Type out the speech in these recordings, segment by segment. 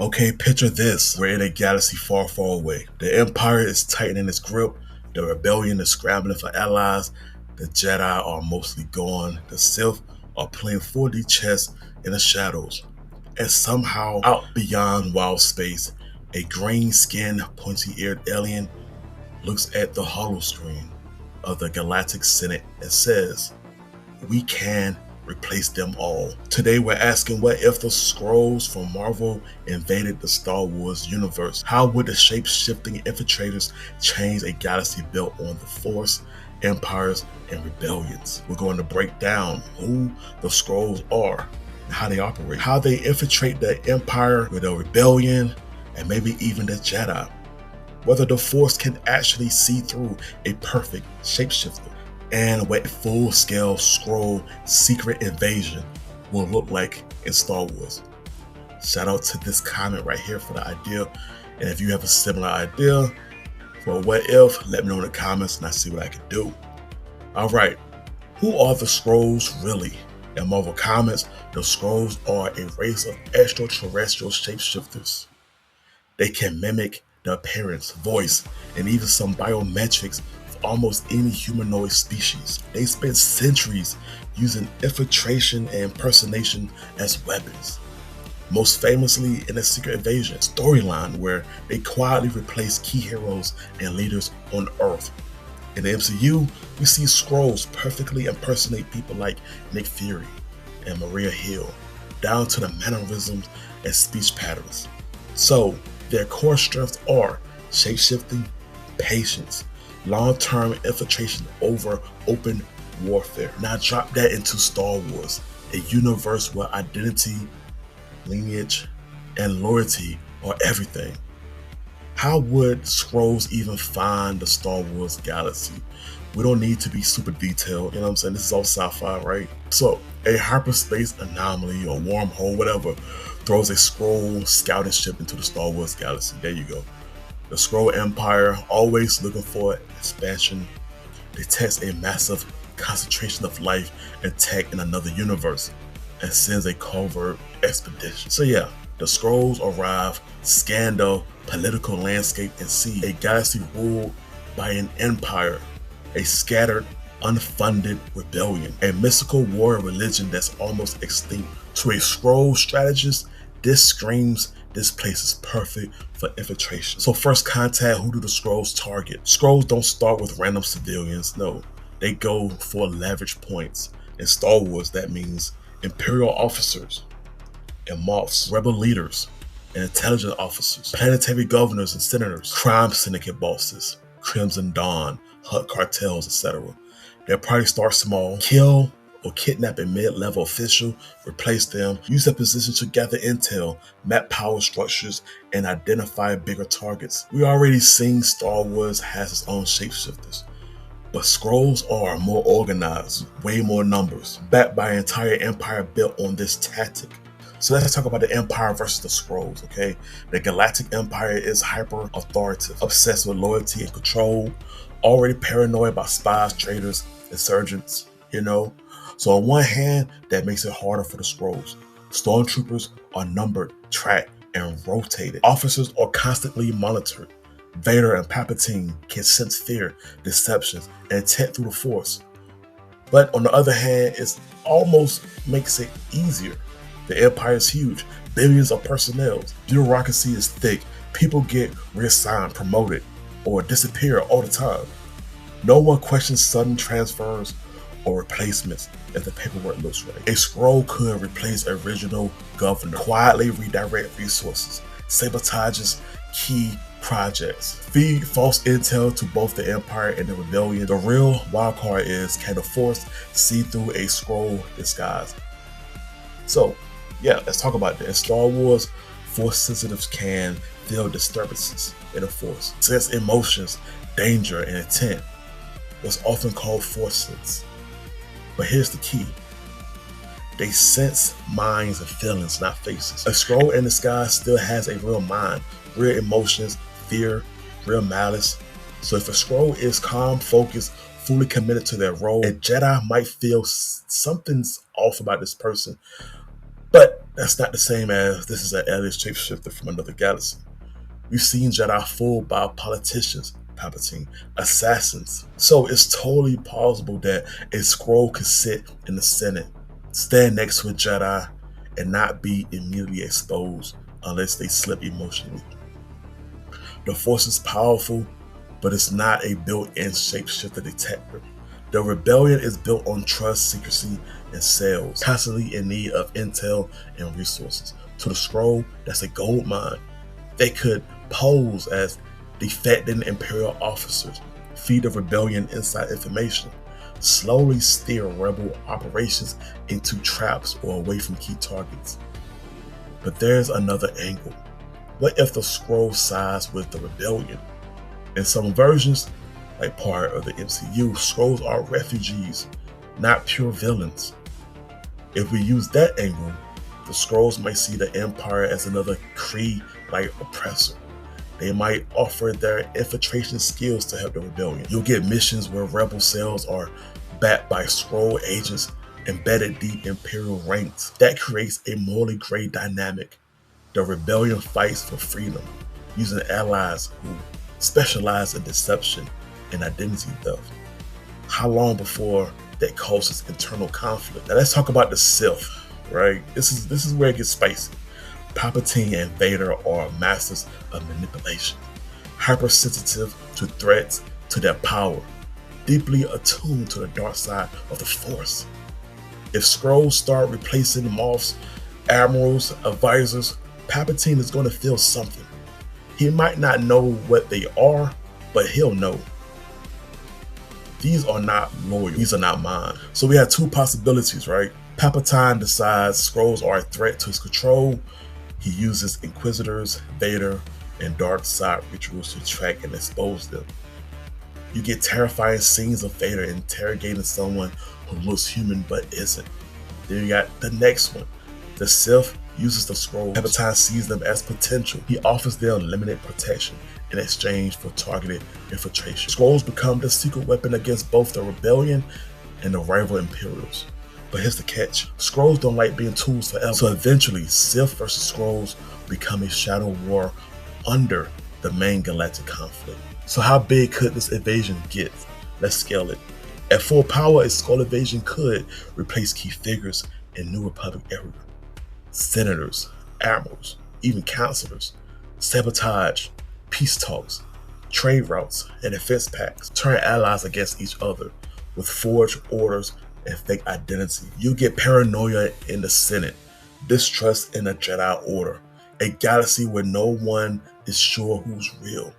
Okay, picture this. We're in a galaxy far, far away. The Empire is tightening its grip. The rebellion is scrambling for allies. The Jedi are mostly gone. The Sith are playing 4D chess in the shadows. And somehow, out beyond wild space, a green-skinned, pointy-eared alien looks at the holoscreen of the Galactic Senate and says, "We can replace them all." Today we're asking, what if the Skrulls from Marvel invaded the Star Wars universe? How would the shape-shifting infiltrators change a galaxy built on the Force, empires, and rebellions? We're going to break down who the Skrulls are, and how they operate, how they infiltrate the Empire with the rebellion, and maybe even the Jedi. Whether the Force can actually see through a perfect shapeshifter, and what full-scale Skrull secret invasion will look like in Star Wars. Shout out to this comment right here for the idea, and if you have a similar idea for what if, let me know in the comments and I see what I can do. Alright, who are the Skrulls really? In Marvel Comics, the Skrulls are a race of extraterrestrial shapeshifters. They can mimic the appearance, voice, and even some biometrics of almost any humanoid species. They spent centuries using infiltration and impersonation as weapons. Most famously in the Secret Invasion storyline, where they quietly replaced key heroes and leaders on Earth. In the MCU, we see Skrulls perfectly impersonate people like Nickfury and Maria Hill, down to the mannerisms and speech patterns. So, their core strengths are shapeshifting, patience, long-term infiltration over open warfare. Now drop that into Star Wars, a universe where identity, lineage, and loyalty are everything. How would Skrulls even find the Star Wars galaxy? We don't need to be super detailed, you know what I'm saying? This is all sci-fi, right? So, a hyperspace anomaly or wormhole, whatever, throws a Skrull scouting ship into the Star Wars galaxy. There you go. The Skrull Empire, always looking for expansion, detects a massive concentration of life and tech in another universe and sends a covert expedition. So yeah, the Skrulls arrive, scan the political landscape and see a galaxy ruled by an empire, a scattered, unfunded rebellion, a mystical warrior religion that's almost extinct. To a Skrull strategist, this screams this place is perfect for infiltration. So first contact, who do the Skrulls target? Skrulls don't start with random civilians, no. They go for leverage points. In Star Wars, that means Imperial officers and moths, rebel leaders and intelligence officers, planetary governors and senators, crime syndicate bosses, Crimson Dawn, Hut cartels, etc. Their party starts small, kill or kidnap a mid-level official, replace them, use their position to gather intel, map power structures, and identify bigger targets. We already seen Star Wars has its own shapeshifters, but Skrulls are more organized, way more numbers, backed by an entire empire built on this tactic. So let's talk about the Empire versus the Skrulls, okay? The Galactic Empire is hyper-authoritative, obsessed with loyalty and control, already paranoid about spies, traitors, insurgents, you know? So on one hand, that makes it harder for the Skrulls. Stormtroopers are numbered, tracked, and rotated. Officers are constantly monitored. Vader and Palpatine can sense fear, deceptions, and intent through the Force. But on the other hand, it almost makes it easier. The Empire is huge, billions of personnel, bureaucracy is thick, people get reassigned, promoted, or disappear all the time. No one questions sudden transfers or replacements if the paperwork looks right. A Skrull could replace original governor, quietly redirect resources, sabotages key projects, feed false intel to both the Empire and the Rebellion. The real wildcard is, can the Force see through a Skrull disguise? So yeah, let's talk about that. In Star Wars, Force sensitives can feel disturbances in the Force, sense emotions, danger, and intent, what's often called Force sense. But here's the key. They sense minds and feelings, not faces. A Skrull in the sky still has a real mind, real emotions, fear, real malice. So if a Skrull is calm, focused, fully committed to their role, a Jedi might feel something's off about this person, But that's not the same as this is an alien shapeshifter from another galaxy. We've seen Jedi fooled by politicians, Palpatine, assassins. So it's totally plausible that a Skrull could sit in the Senate, stand next to a Jedi, and not be immediately exposed unless they slip emotionally. The Force is powerful, but it's not a built-in shapeshifter detector. The rebellion is built on trust, secrecy, and sales, constantly in need of intel and resources. To the Skrull, that's a gold mine. They could pose as defecting Imperial officers, feed the rebellion inside information, slowly steer rebel operations into traps or away from key targets. But there's another angle. What if the Skrull sides with the rebellion? In some versions, like part of the MCU, Skrulls are refugees, not pure villains. If we use that angle, the Skrulls might see the Empire as another Kree-like oppressor. They might offer their infiltration skills to help the rebellion. You'll get missions where rebel cells are backed by Skrull agents embedded deep Imperial ranks. That creates a morally gray dynamic. The rebellion fights for freedom, using allies who specialize in deception and identity theft. How long before that causes internal conflict? Now let's talk about the Sith, right? This is where it gets spicy. Palpatine and Vader are masters of manipulation, hypersensitive to threats to their power, deeply attuned to the dark side of the Force. If Skrulls start replacing Moffs, admirals, advisors, Palpatine is going to feel something. He might not know what they are, but he'll know. These are not loyal. These are not mine. So we have two possibilities, right? Palpatine decides Skrulls are a threat to his control. He uses Inquisitors, Vader, and dark side rituals to track and expose them. You get terrifying scenes of Vader interrogating someone who looks human but isn't. Then you got the next one. The Sith uses the Skrulls. Palpatine sees them as potential. He offers them limited protection in exchange for targeted infiltration. Skrulls become the secret weapon against both the rebellion and the rival Imperials. But here's the catch. Skrulls don't like being tools forever. So eventually, Sith versus Skrulls become a shadow war under the main galactic conflict. So how big could this invasion get? Let's scale it. At full power, a Skrull invasion could replace key figures in New Republic era. Senators, admirals, even counselors, sabotage, peace talks, trade routes, and defense pacts turn allies against each other with forged orders and fake identity. You get paranoia in the Senate, distrust in the Jedi Order, a galaxy where no one is sure who's real.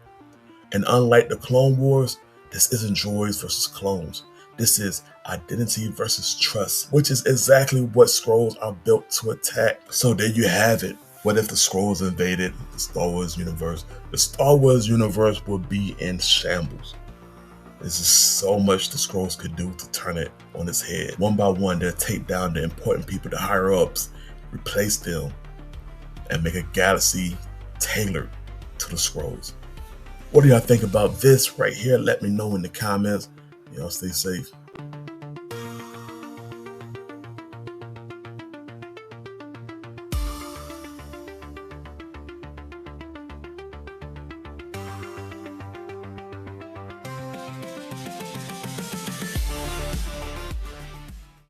And unlike the Clone Wars, this isn't droids versus clones. This is identity versus trust, which is exactly what Skrulls are built to attack. So there you have it. What if the Skrulls invaded the Star Wars universe? The Star Wars universe would be in shambles. There's just so much the Skrulls could do to turn it on its head. One by one, they'll take down the important people, the higher ups, replace them, and make a galaxy tailored to the Skrulls. What do y'all think about this right here? Let me know in the comments. Y'all stay safe.